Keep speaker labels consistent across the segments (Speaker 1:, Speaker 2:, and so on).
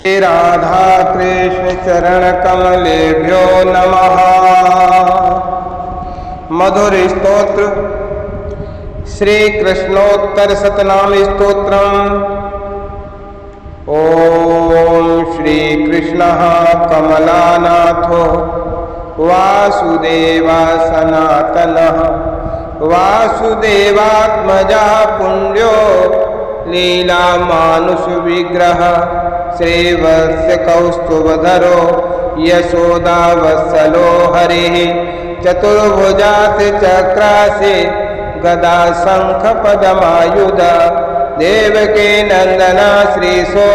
Speaker 1: श्री राधा कृष्ण चरण कमलेभ्यो नमः। मधुर स्तोत्र श्री कृष्णोत्तर शतनाम स्तोत्रम्। ओम श्री कृष्णः कमलानाथो वासुदेवा सनातनः वासुदेवात्मजा पुण्यो लीला मानुष विग्रह श्रीवत्स कौस्तुभधरो यशोदा वत्सलो हरिः चतुर्भुजात् चक्रासे गदा शंख पदमायुध देवके नंदना श्रीसो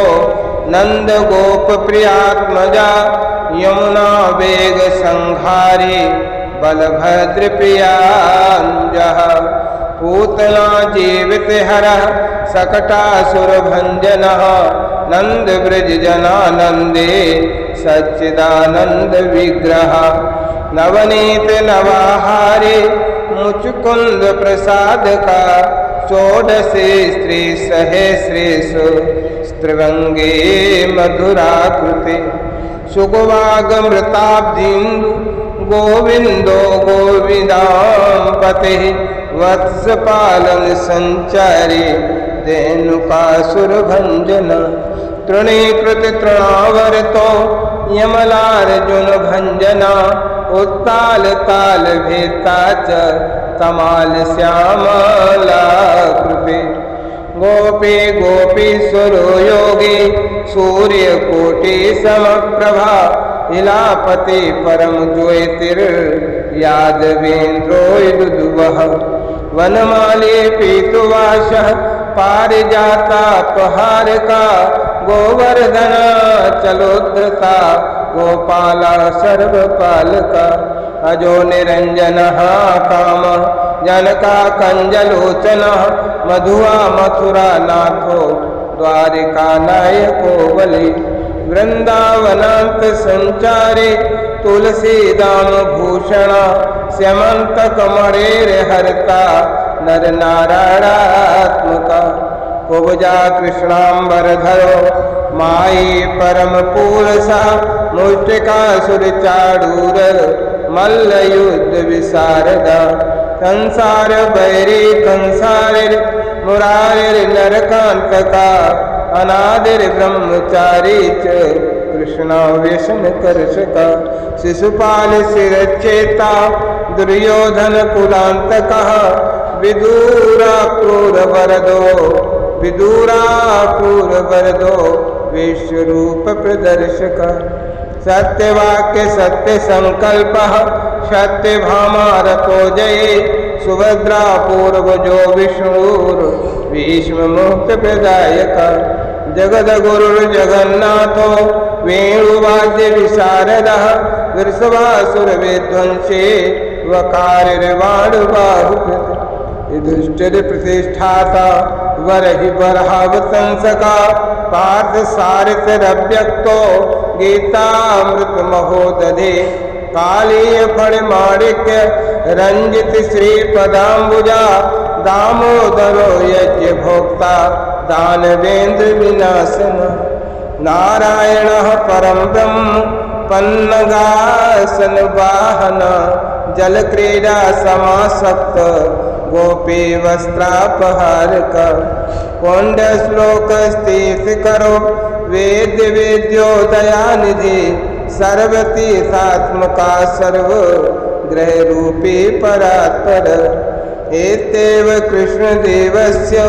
Speaker 1: नंद गोप प्रियात्मजा यमुना वेग संहारी बलभद्र प्रियांजः पूतना जीवित हरः सकटासुर भंजनः नंद ब्रज जनानंदे सच्चिदानंद विग्रह नवनीत नवाहारे मुचकुंद प्रसाद का षोडशे स्त्री सहस्रेषु स्त्रिवंगे मधुराकृते सुगवागमृताब्दिन्दु गोविंदो गोविदां पते वत्सपालन संचारी धेनुकासुर भंजन तृणीकृत तृणावर्तो यमलार्जुन भंजना उत्ताल ताल भेता च तमाल श्यामला कृपे गोपी गोपीश्वरो योगी सूर्य कोटि समप्रभा इलापति परम ज्योतिर यादवेन्द्रो दुदुवः वनमाली पीतुवासः पारिजातापहार का गोवर्धना चलोद्धता गोपाला सर्वपालका अजो निरंजनः काम जनका कंजलोचनः मधुआ मथुरा नाथो द्वारिका नायको बलि वृंदावनांत संचारे तुलसीदाम भूषणा स्यमंत कमरेर हरता नर नारायणात्मका कुबजा कृष्णांबरधरो माई परम पूरसा मुष्टिका सुरचाडूर मल्लयुद्ध विशारदा कंसार बैरी कंसारिर मुरारिर नरकांतका अनादिर ब्रह्मचारी च कृष्णा व्यसन कर्षका शिशुपाल शिरचेता दुर्योधन कुलांतकः विदूरा क्रूर वरदो विश्वरूप प्रदर्शक सत्यवाक्य सत्य संकल्प सत्य भामारतो जये सुभद्रा पूर्वजो विष्णुर भीष्म मुक्त प्रदायक जगद गुरुर् जगन्नाथो वेणुवाद्य विशारदः वृषभासुर विध्वंसे वकारिर्वाणुबाहुकृत युधिष्ठिर प्रतिष्ठाता वरहि बर्हावतंसका पार्थ सारितरव्यक्तो गीतामृत महोदधे कालीय फणिमाणिक्य रंजित श्रीपदाम्बुजा दामोदरो यज्ञ भोक्ता दानवेन्द्र विनाशन नारायणः परं ब्रह्म पन्नगासन वाहन जल क्रीडा समासक्त गोपी वस्त्रापहारक कुंड श्लोक स्थित करो वेद वेद्योदयानिधि सर्वतीर्थात्मका सर्व ग्रह रूपी परात्पर एतेव कृष्णदेवस्य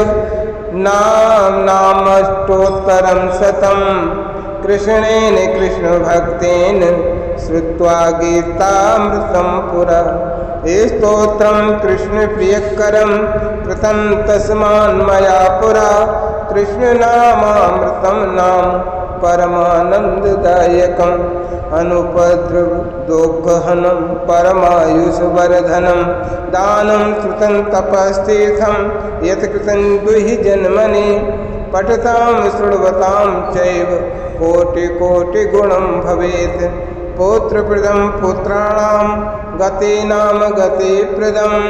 Speaker 1: नामष्टोत्तरं शतं कृष्णेन कृष्णभक्तेन श्रुत्वा गीतामृतं पुरा स्तोत्रं कृष्णप्रियकरं कृतं तस्मान्मया पुरा कृष्णनामामृतं नाम परमानन्ददायकम् अनुपद्रव दुःखहनं परमायुष्वर्धनं दानं श्रुतं तपस्तीर्थं यत् कृतं दुहि जन्मनि पठतां शृण्वतां चैव कोटिकोटिगुणं भवेत् पौत्रप्रदं पुत्राणां गतीनां गतिप्रदम्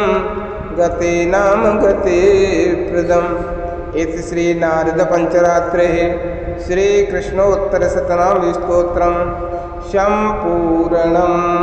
Speaker 1: इति श्री नारद पंचरात्रे श्रीकृष्णोत्तरशतनामस्तोत्रम् सम्पूर्णम्।